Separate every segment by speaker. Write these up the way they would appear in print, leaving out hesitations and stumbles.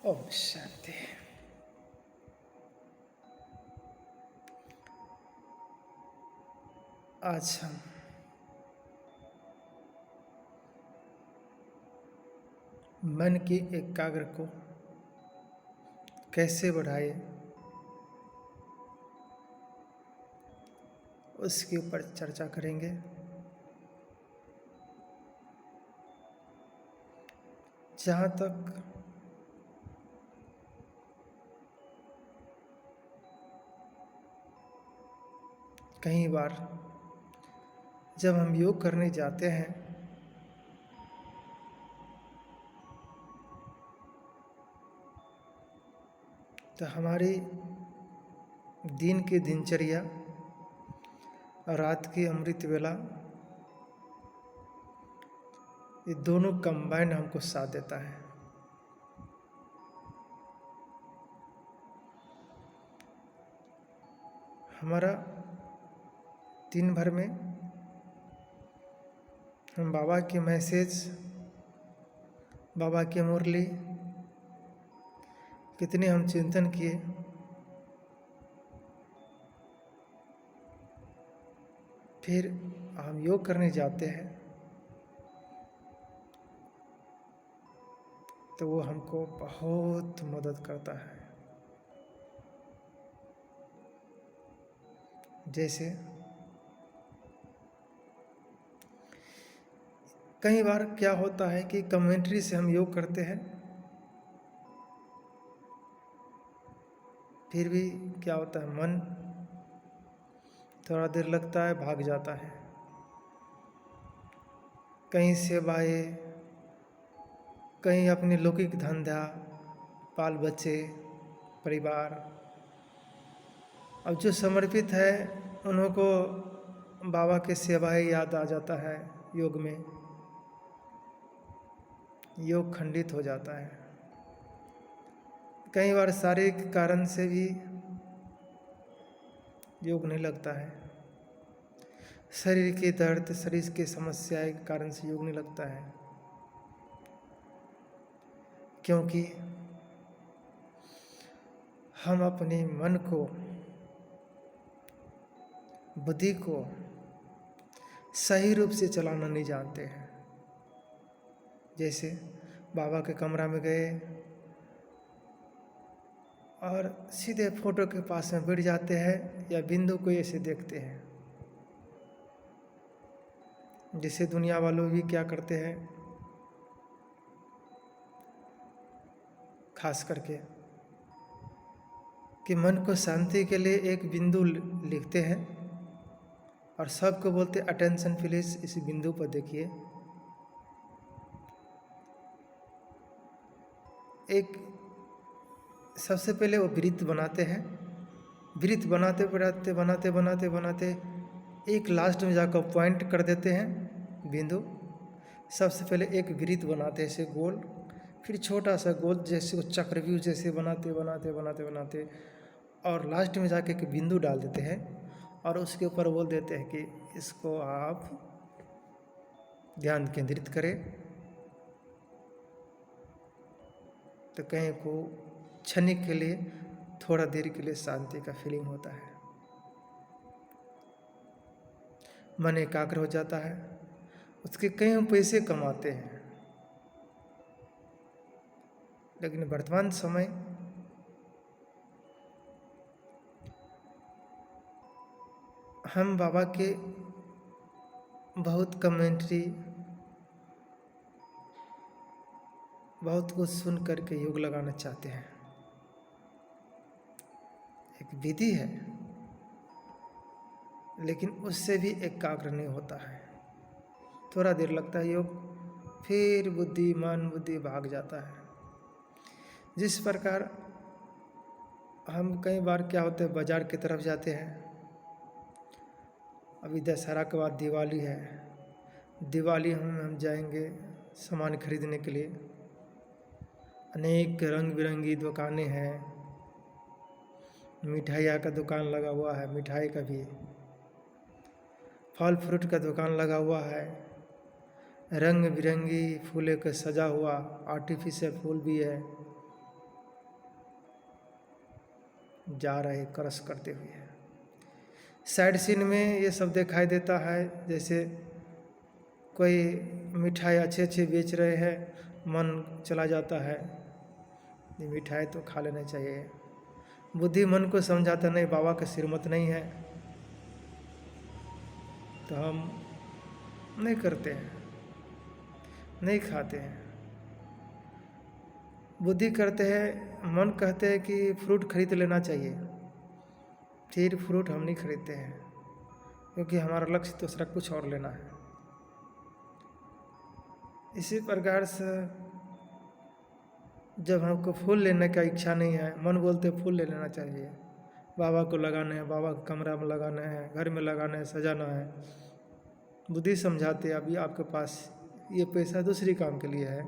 Speaker 1: ओम शांति। आज हम मन की एकाग्र को कैसे बढ़ाए उसके ऊपर चर्चा करेंगे। जहाँ तक कई बार जब हम योग करने जाते हैं तो हमारी दिन की दिनचर्या और रात की अमृत वेला ये दोनों कंबाइंड हमको साथ देता है। हमारा दिन भर में हम बाबा की मैसेज, बाबा की मुरली कितने हम चिंतन किए, फिर हम योग करने जाते हैं तो वो हमको बहुत मदद करता है। जैसे कई बार क्या होता है कि कमेंट्री से हम योग करते हैं, फिर भी क्या होता है, मन थोड़ा देर लगता है, भाग जाता है। कहीं सेवाएं, कहीं अपनी लौकिक धंधा, बाल बच्चे, परिवार। अब जो समर्पित है उन्हों को बाबा के सेवाएं याद आ जाता है। योग में योग खंडित हो जाता है। कई बार शारीरिक कारण से भी योग नहीं लगता है। शरीर के दर्द, शरीर के समस्याएं के कारण से योग नहीं लगता है, क्योंकि हम अपने मन को, बुद्धि को सही रूप से चलाना नहीं जानते हैं। जैसे बाबा के कमरा में गए और सीधे फोटो के पास में बैठ जाते हैं या बिंदु को ऐसे देखते हैं। जैसे दुनिया वालों भी क्या करते हैं, खास करके कि मन को शांति के लिए एक बिंदु लिखते हैं और सबको बोलते अटेंशन प्लीज, इस बिंदु पर देखिए। एक सबसे पहले वो वृत्त बनाते हैं। वृत्त बनाते बनाते बनाते बनाते बनाते एक लास्ट में जाकर पॉइंट कर देते हैं बिंदु। सबसे पहले एक वृत्त बनाते हैं ऐसे गोल, फिर छोटा सा गोल जैसे वो चक्रव्यूह जैसे बनाते बनाते बनाते बनाते और लास्ट में जाके एक बिंदु डाल देते हैं और उसके ऊपर बोल देते हैं कि इसको आप ध्यान केंद्रित करें। तो कहीं को क्षणिक के लिए, थोड़ा देर के लिए शांति का फीलिंग होता है, मन एकाग्र हो जाता है। उसके कई पैसे कमाते हैं। लेकिन वर्तमान समय हम बाबा के बहुत कमेंट्री, बहुत कुछ सुन करके योग लगाना चाहते हैं। एक विधि है, लेकिन उससे भी एकाग्र नहीं होता है। थोड़ा देर लगता है योग, फिर मन बुद्धि भाग जाता है। जिस प्रकार हम कई बार क्या होता है, बाजार की तरफ जाते हैं। अभी दशहरा के बाद दिवाली है। दिवाली हम जाएंगे सामान खरीदने के लिए। अनेक रंग बिरंगी दुकानें हैं। मिठाइयाँ का दुकान लगा हुआ है, मिठाई का भी, फल फ्रूट का दुकान लगा हुआ है। रंग बिरंगी फूलों का सजा हुआ आर्टिफिशियल फूल भी है। जा रहे क्रॉस करते हुए। साइड सीन में ये सब दिखाई देता है, जैसे कोई मिठाई अच्छे अच्छे बेच रहे हैं, मन चला जाता है ये मिठाई तो खा लेना चाहिए। बुद्धि मन को समझाता नहीं, बाबा का श्रीमत नहीं है तो हम नहीं करते हैं, नहीं खाते हैं। बुद्धि करते हैं, मन कहते हैं कि फ्रूट खरीद लेना चाहिए, फिर फ्रूट हम नहीं खरीदते हैं क्योंकि हमारा लक्ष्य दूसरा कुछ और लेना है। इसी प्रकार से जब हमको फूल लेने का इच्छा नहीं है, मन बोलते फूल ले लेना चाहिए, बाबा को लगाने हैं, बाबा के कमरा में लगाने हैं, घर में लगाना है, सजाना है। बुद्धि समझाते अभी आपके पास ये पैसा दूसरी काम के लिए है,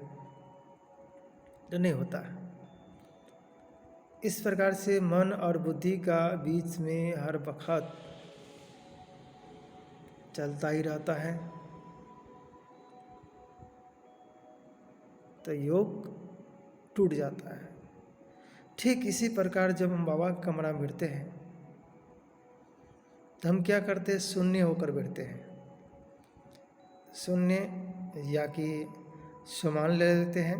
Speaker 1: तो नहीं होता है। इस प्रकार से मन और बुद्धि का बीच में हर वक्त चलता ही रहता है। तो योग टूट जाता है। ठीक इसी प्रकार जब हम बाबा के कमरा में बैठते हैं तो हम क्या करते हैं, शून्य होकर बैठते हैं। शून्य या कि समान ले लेते हैं,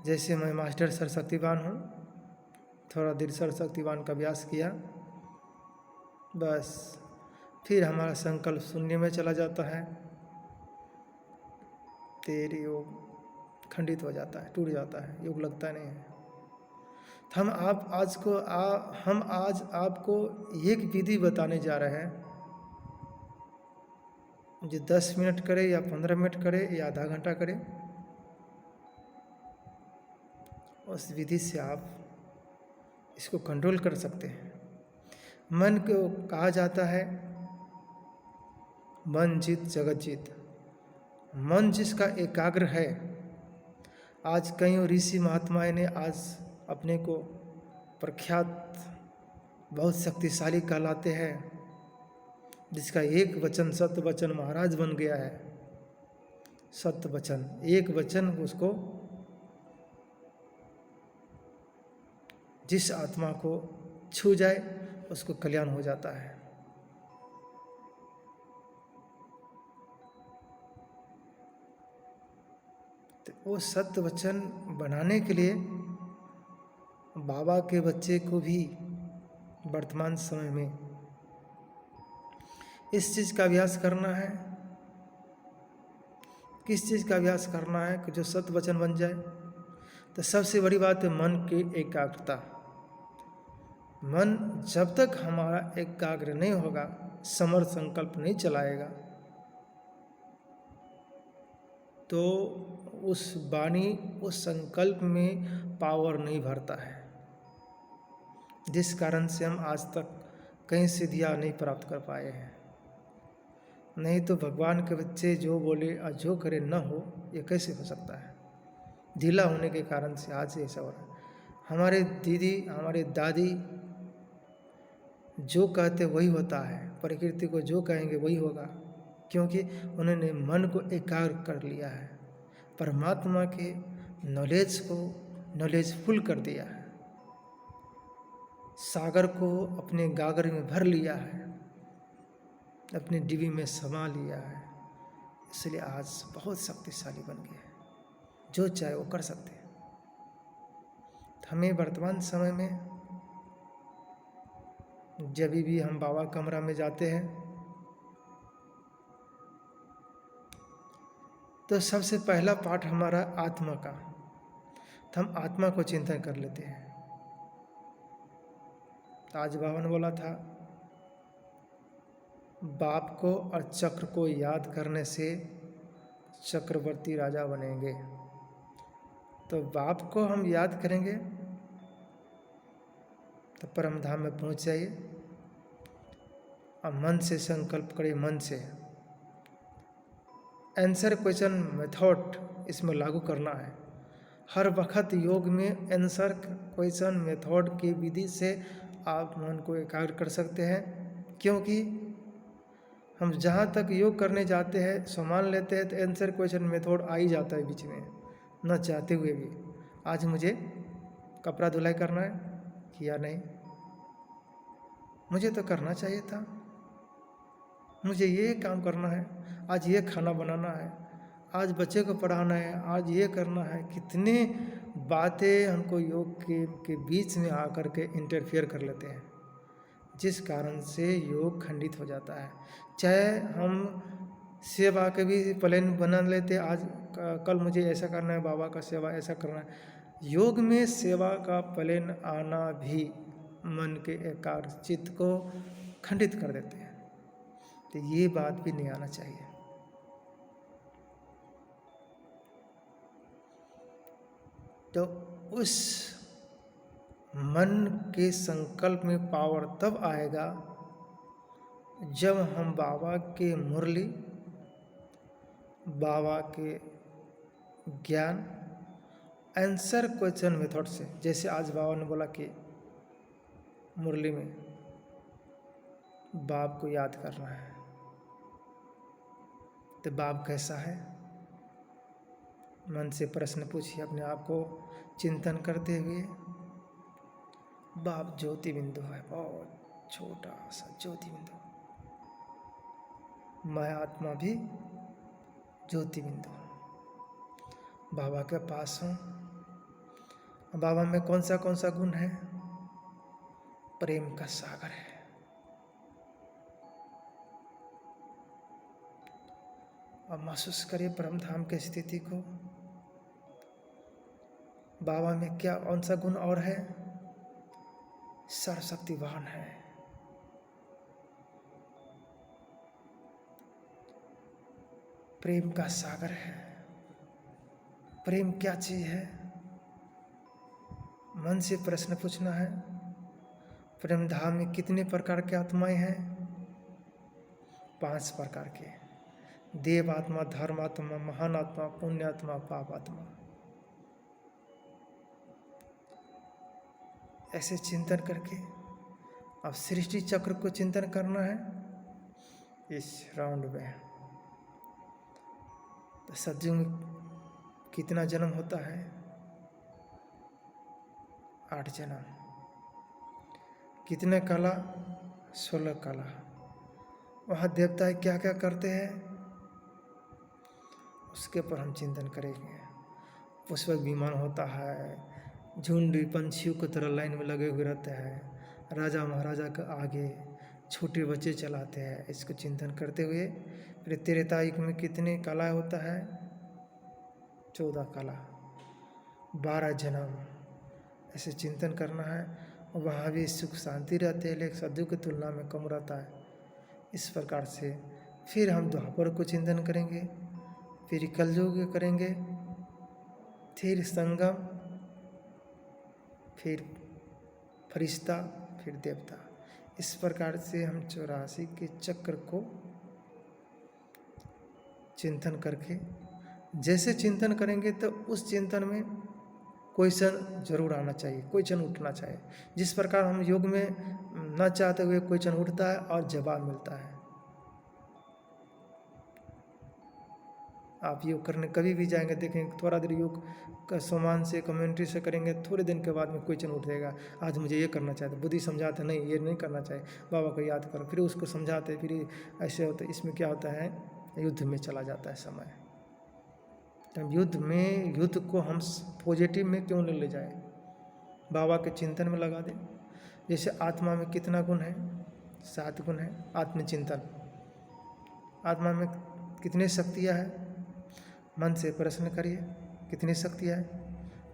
Speaker 1: जैसे मैं मास्टर सरस्वतीवान हूँ, थोड़ा देर सरस्वतीवान का अभ्यास किया, बस फिर हमारा संकल्प शून्य में चला जाता है, फिर योग खंडित हो जाता है, टूट जाता है, योग लगता नहीं है। तो हम आज आपको एक विधि बताने जा रहे हैं, जो 10 मिनट करे या 15 मिनट करे या आधा घंटा करे, उस विधि से आप इसको कंट्रोल कर सकते हैं। मन को कहा जाता है मन जीत जगत जीत। मन जिसका एकाग्र है, आज कई ऋषि महात्माएं ने आज अपने को प्रख्यात बहुत शक्तिशाली कहलाते हैं, जिसका एक वचन सत्य वचन महाराज बन गया है। सत्य वचन, एक वचन उसको जिस आत्मा को छू जाए उसको कल्याण हो जाता है। तो वो सत्य वचन बनाने के लिए बाबा के बच्चे को भी वर्तमान समय में इस चीज़ का अभ्यास करना है। किस चीज़ का अभ्यास करना है कि जो सत्य वचन बन जाए? तो सबसे बड़ी बात है मन की एकाग्रता। मन जब तक हमारा एकाग्र नहीं होगा, समर्थ संकल्प नहीं चलाएगा, तो उस वाणी उस संकल्प में पावर नहीं भरता है, जिस कारण से हम आज तक कहीं सिद्धियाँ नहीं प्राप्त कर पाए हैं। नहीं तो भगवान के बच्चे जो बोले और जो करे न हो, ये कैसे हो सकता है? ढीला होने के कारण से आज ऐसा हो रहा है। हमारे दीदी हमारे दादी जो कहते वही होता है, प्रकृति को जो कहेंगे वही होगा, क्योंकि उन्होंने मन को एकाग्र कर लिया है, परमात्मा के नॉलेज को नॉलेजफुल कर दिया है, सागर को अपने गागर में भर लिया है, अपनी डिब्बी में समा लिया है। इसलिए आज बहुत शक्तिशाली बन गया है, जो चाहे वो कर सकते हैं। हमें वर्तमान समय में जब भी हम बाबा कमरा में जाते हैं तो सबसे पहला पाठ हमारा आत्मा का, तो हम आत्मा को चिंतन कर लेते हैं। आज बाबा ने बोला था, बाप को और चक्र को याद करने से चक्रवर्ती राजा बनेंगे। तो बाप को हम याद करेंगे तो परम धाम में पहुंच जाइए। और मन से संकल्प करें, मन से आंसर क्वेश्चन मेथड इसमें लागू करना है। हर वक्त योग में आंसर क्वेश्चन मेथड की विधि से आप मन को एकाग्र कर सकते हैं, क्योंकि हम जहाँ तक योग करने जाते हैं सामान लेते हैं तो आंसर क्वेश्चन मेथड आ ही जाता है बीच में, न चाहते हुए भी। आज मुझे कपड़ा धुलाई करना है, किया नहीं, मुझे तो करना चाहिए था, मुझे ये काम करना है, आज ये खाना बनाना है, आज बच्चे को पढ़ाना है, आज ये करना है। कितने बातें हमको योग के बीच में आकर के इंटरफेयर कर लेते हैं, जिस कारण से योग खंडित हो जाता है। चाहे हम सेवा के भी प्लान बना लेते, आज कल मुझे ऐसा करना है, बाबा का सेवा ऐसा करना है। योग में सेवा का प्लान आना भी मन के एकाग्र चित्त को खंडित कर देते हैं। तो ये बात भी नहीं आना चाहिए। तो उस मन के संकल्प में पावर तब आएगा जब हम बाबा के मुरली, बाबा के ज्ञान, आंसर क्वेश्चन मेथड से, जैसे आज बाबा ने बोला कि मुरली में बाप को याद करना है, तो बाप कैसा है, मन से प्रश्न पूछिए अपने आप को चिंतन करते हुए। बाप ज्योति बिंदु है, बहुत छोटा सा ज्योति बिंदु। मैं आत्मा भी ज्योति बिंदु हूँ, बाबा के पास हूँ। बाबा में कौन सा गुण है? प्रेम का सागर है। अब महसूस करिए परम धाम की स्थिति को। बाबा में क्या कौन सा गुण और है? सर्वशक्तिवान है। प्रेम का सागर है। प्रेम क्या चीज है? मन से प्रश्न पूछना है। प्रेम धाम में कितने प्रकार के आत्माएं हैं? 5 प्रकार के। देव आत्मा, धर्म आत्मा, महान आत्मा, पुण्य आत्मा, पाप आत्मा। ऐसे चिंतन करके अब सृष्टि चक्र को चिंतन करना है इस राउंड में। तो सतयुग में कितना जन्म होता है? 8 जन्म। कितने कला? 16 कला। वहाँ देवता क्या क्या करते हैं उसके पर हम चिंतन करेंगे। पुष्पक विमान होता है, झुंड पंछियों की तरह लाइन में लगे हुए रहते हैं, राजा महाराजा के आगे छोटे बच्चे चलाते हैं। इसको चिंतन करते हुए फिर त्रेता युग में कितने कला होता है? 14 कला, 12 जन्म। ऐसे चिंतन करना है। वहाँ भी सुख शांति रहते हैं, लेकिन सतयुग की तुलना में कम रहता है। इस प्रकार से फिर हम द्वापर को चिंतन करेंगे, फिर कलयुग करेंगे, फिर संगम, फिर फरिश्ता, फिर देवता। इस प्रकार से हम 84 के चक्र को चिंतन करके, जैसे चिंतन करेंगे तो उस चिंतन में क्वेश्चन जरूर आना चाहिए, क्वेश्चन उठना चाहिए। जिस प्रकार हम योग में न चाहते हुए क्वेश्चन उठता है और जवाब मिलता है। आप योग करने कभी भी जाएंगे, देखेंगे थोड़ा देर योग का सम्मान से, कम्युनिटी से करेंगे, थोड़े दिन के बाद में क्वेश्चन उठ जाएगा। आज मुझे ये करना चाहिए, बुद्धि समझाते नहीं, ये नहीं करना चाहिए, बाबा को याद करो, फिर उसको समझाते, फिर ऐसे होता है। इसमें क्या होता है? युद्ध में चला जाता है समय। तो युद्ध को हम पॉजिटिव में क्यों नहीं ले जाए? बाबा के चिंतन में लगा दें। जैसे आत्मा में कितना गुण है? 7 गुण है। आत्मचिंतन। आत्मा में कितनी शक्तियाँ हैं? मन से प्रश्न करिए, कितनी शक्तियाँ है?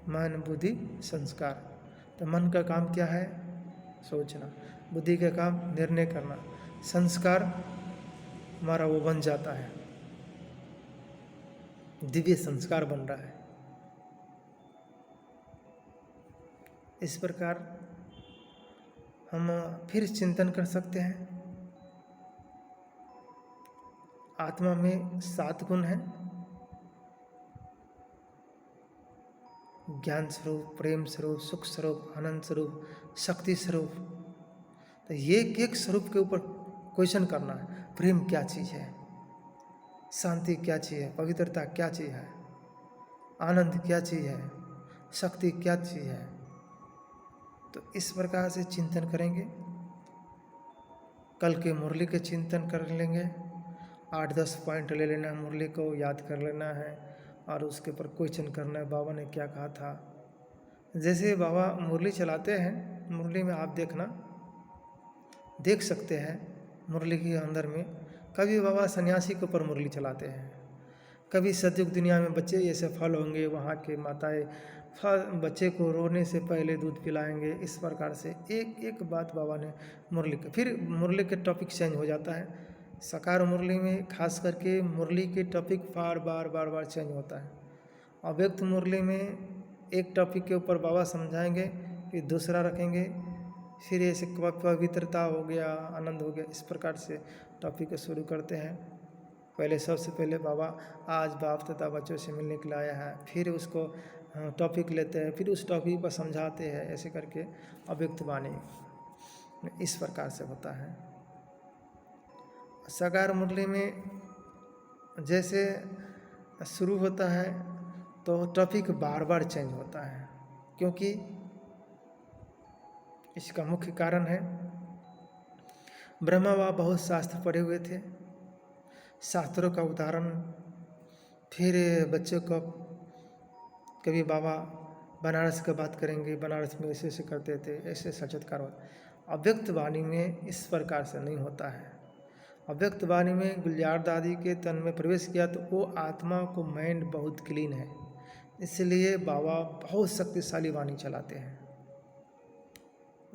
Speaker 1: मन, बुद्धि, संस्कार। तो मन का काम क्या है? सोचना। बुद्धि का काम निर्णय करना। संस्कार हमारा वो बन जाता है, दिव्य संस्कार बन रहा है। इस प्रकार हम फिर चिंतन कर सकते हैं। आत्मा में 7 गुण हैं। ज्ञान स्वरूप, प्रेम स्वरूप, सुख स्वरूप, आनंद स्वरूप, शक्ति स्वरूप। तो ये एक स्वरूप के ऊपर क्वेश्चन करना है। प्रेम क्या चीज़ है? शांति क्या चीज़ है? पवित्रता क्या चीज़ है? आनंद क्या चीज़ है? शक्ति क्या चीज़ है? तो इस प्रकार से चिंतन करेंगे कल के मुरली के चिंतन कर लेंगे। 8-10 पॉइंट ले लेना है, मुरली को याद कर लेना है और उसके ऊपर क्वेश्चन करना है बाबा ने क्या कहा था। जैसे बाबा मुरली चलाते हैं, मुरली में आप देख सकते हैं मुरली के अंदर में कभी बाबा सन्यासी के ऊपर मुरली चलाते हैं, कभी सतयुग दुनिया में बच्चे ये फल होंगे, वहाँ के माताएं बच्चे को रोने से पहले दूध पिलाएंगे। इस प्रकार से एक एक बात बाबा ने मुरली का, फिर मुरली के टॉपिक चेंज हो जाता है। साकार मुरली में खास करके मुरली के टॉपिक बार बार चेंज होता है। अव्यक्त मुरली में एक टॉपिक के ऊपर बाबा समझाएंगे, फिर दूसरा रखेंगे, फिर ऐसे पवित्रता हो गया, आनंद हो गया, इस प्रकार से टॉपिक को शुरू करते हैं। पहले सबसे पहले बाबा आज बाप तथा बच्चों से मिलने के लिए आया है, फिर उसको टॉपिक लेते हैं, फिर उस टॉपिक पर समझाते हैं, ऐसे करके अव्यक्त वाणी इस प्रकार से होता है। साकार मुरली में जैसे शुरू होता है तो टॉपिक बार बार चेंज होता है, क्योंकि इसका मुख्य कारण है ब्रह्मा बाबा बहुत शास्त्र पढ़े हुए थे, शास्त्रों का उदाहरण फिर बच्चों को कभी बाबा बनारस की बात करेंगे, बनारस में ऐसे ऐसे करते थे, ऐसे साक्षात्कार होता। अव्यक्त वाणी में इस प्रकार से नहीं होता है। अव्यक्त वाणी में गुलजार दादी के तन में प्रवेश किया तो वो आत्मा को माइंड बहुत क्लीन है, इसलिए बाबा बहुत शक्तिशाली वाणी चलाते हैं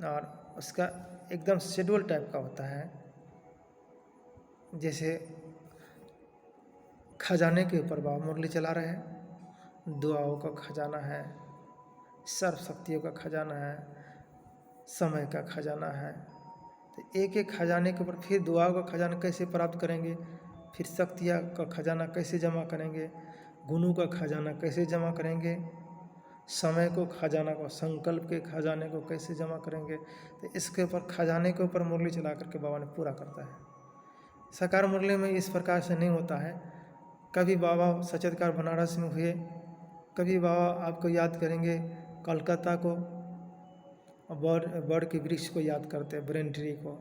Speaker 1: और उसका एकदम शेड्यूल टाइप का होता है। जैसे खजाने के ऊपर बाबा मुरली चला रहे हैं, दुआओं का खजाना है, सर्व शक्तियों का खजाना है, समय का खजाना है। तो एक एक खजाने के ऊपर फिर दुआओं का खजाना कैसे प्राप्त करेंगे, फिर शक्तियाँ का खजाना कैसे जमा करेंगे, गुणों का खजाना कैसे जमा करेंगे, समय को खजाना को, संकल्प के खजाने को कैसे जमा करेंगे। तो इसके ऊपर खजाने के ऊपर मुरली चला करके बाबा ने पूरा करता है। साकार मुरली में इस प्रकार से नहीं होता है। कभी बाबा साक्षात्कार बनारस में हुए, कभी बाबा आपको याद करेंगे कलकत्ता को, बड़ के वृक्ष को याद करते हैं, ब्रेन ट्री को।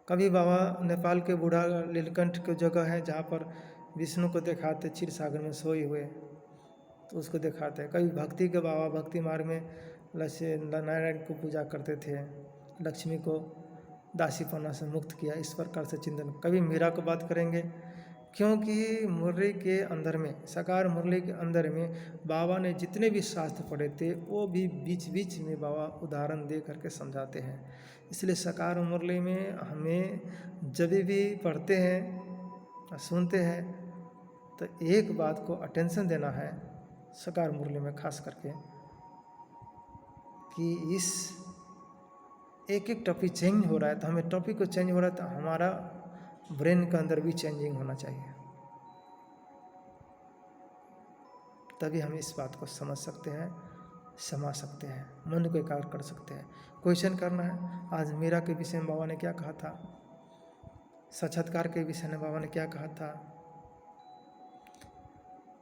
Speaker 1: कभी बाबा नेपाल के बूढ़ा नीलकंठ की जगह है जहाँ पर विष्णु को दिखाते क्षीर सागर में सोए हुए, तो उसको दिखाते हैं। कभी भक्ति के बाबा भक्ति मार्ग में नारायण को पूजा करते थे, लक्ष्मी को दासीपना से मुक्त किया, इस प्रकार से चिंतन। कभी मीरा को बात करेंगे, क्योंकि मुरली के अंदर में, साकार मुरली के अंदर में बाबा ने जितने भी शास्त्र पढ़े थे वो भी बीच बीच में बाबा उदाहरण दे करके समझाते हैं। इसलिए साकार मुरली में हमें जब भी पढ़ते हैं सुनते हैं तो एक बात को अटेंशन देना है साकार मुरली में खास करके, कि इस एक एक टॉपिक चेंज हो रहा है, तो हमें टॉपिक को चेंज हो रहा है तो हमारा ब्रेन के अंदर भी चेंजिंग होना चाहिए, तभी हम इस बात को समझ सकते हैं, समझ सकते हैं, मन को एकाग्र कर सकते हैं। क्वेश्चन करना है, आज मीरा के विषय में बाबा ने क्या कहा था, साक्षात्कार के विषय में बाबा ने क्या कहा था।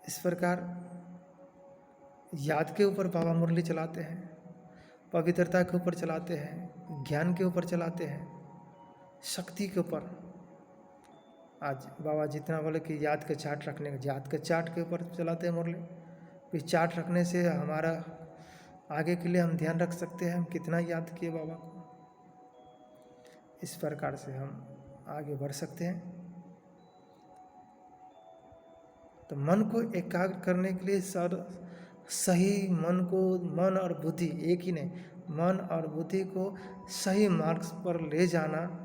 Speaker 1: इस प्रकार याद के ऊपर बाबा मुरली चलाते हैं, पवित्रता के ऊपर चलाते हैं, ज्ञान के ऊपर चलाते हैं, शक्ति के ऊपर। आज बाबा जितना बोले कि याद के चार्ट रखने का, याद के चार्ट के ऊपर चलाते हैं मुरली। फिर चार्ट रखने से हमारा आगे के लिए हम ध्यान रख सकते हैं हम कितना याद किए बाबा को, इस प्रकार से हम आगे बढ़ सकते हैं। तो मन को एकाग्र करने के लिए सही मन और बुद्धि एक ही नहीं, मन और बुद्धि को सही मार्ग पर ले जाना,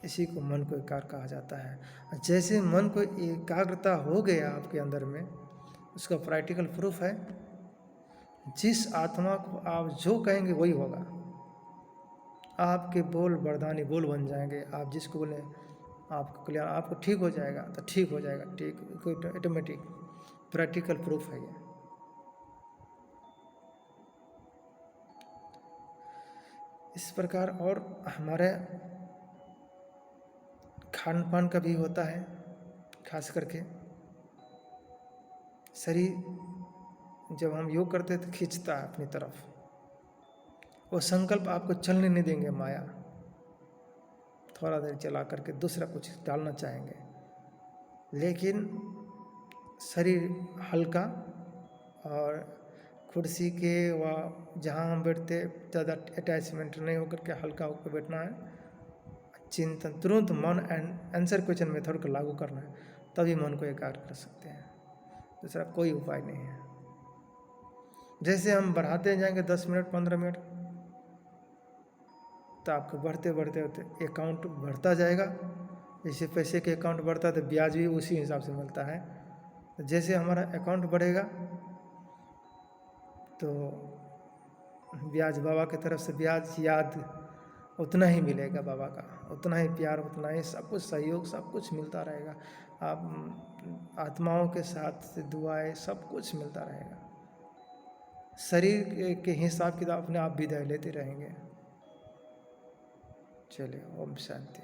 Speaker 1: इसी को मन को एकाग्र कहा जाता है। जैसे मन को एकाग्रता हो गया आपके अंदर में, उसका प्रैक्टिकल प्रूफ है, जिस आत्मा को आप जो कहेंगे वही होगा। आपके बोल वरदानी बोल बन जाएंगे। आप जिसको बोले आपको कल्याण, आपको ठीक हो जाएगा तो ठीक हो जाएगा, ठीक ऑटोमेटिक प्रैक्टिकल प्रूफ है ये। इस प्रकार और हमारे खान पान का भी होता है, खास करके शरीर जब हम योग करते हैं तो खींचता है अपनी तरफ, वो संकल्प आपको चलने नहीं देंगे माया। थोड़ा देर चला करके दूसरा कुछ डालना चाहेंगे, लेकिन शरीर हल्का और कुर्सी के व जहाँ हम बैठते ज़्यादा अटैचमेंट नहीं होकर के हल्का होकर बैठना है। चिंतन तुरंत मन एंड आंसर क्वेश्चन मेथड को लागू करना है, तभी मन को एकाग्र कर सकते हैं। दूसरा कोई उपाय नहीं है। जैसे हम बढ़ाते जाएंगे 10 मिनट 15 मिनट, तो आपको बढ़ते बढ़ते बढ़ते अकाउंट बढ़ता जाएगा। जैसे पैसे के अकाउंट बढ़ता है तो ब्याज भी उसी हिसाब से मिलता है। तो जैसे हमारा अकाउंट बढ़ेगा तो ब्याज बाबा की तरफ से ब्याज याद उतना ही मिलेगा, बाबा का उतना ही प्यार, उतना ही सब कुछ सहयोग, सब कुछ मिलता रहेगा। आप आत्माओं के साथ दुआएं सब कुछ मिलता रहेगा। शरीर के हिसाब किताब अपने आप विदाई लेते रहेंगे। चलिए, ओम शांति।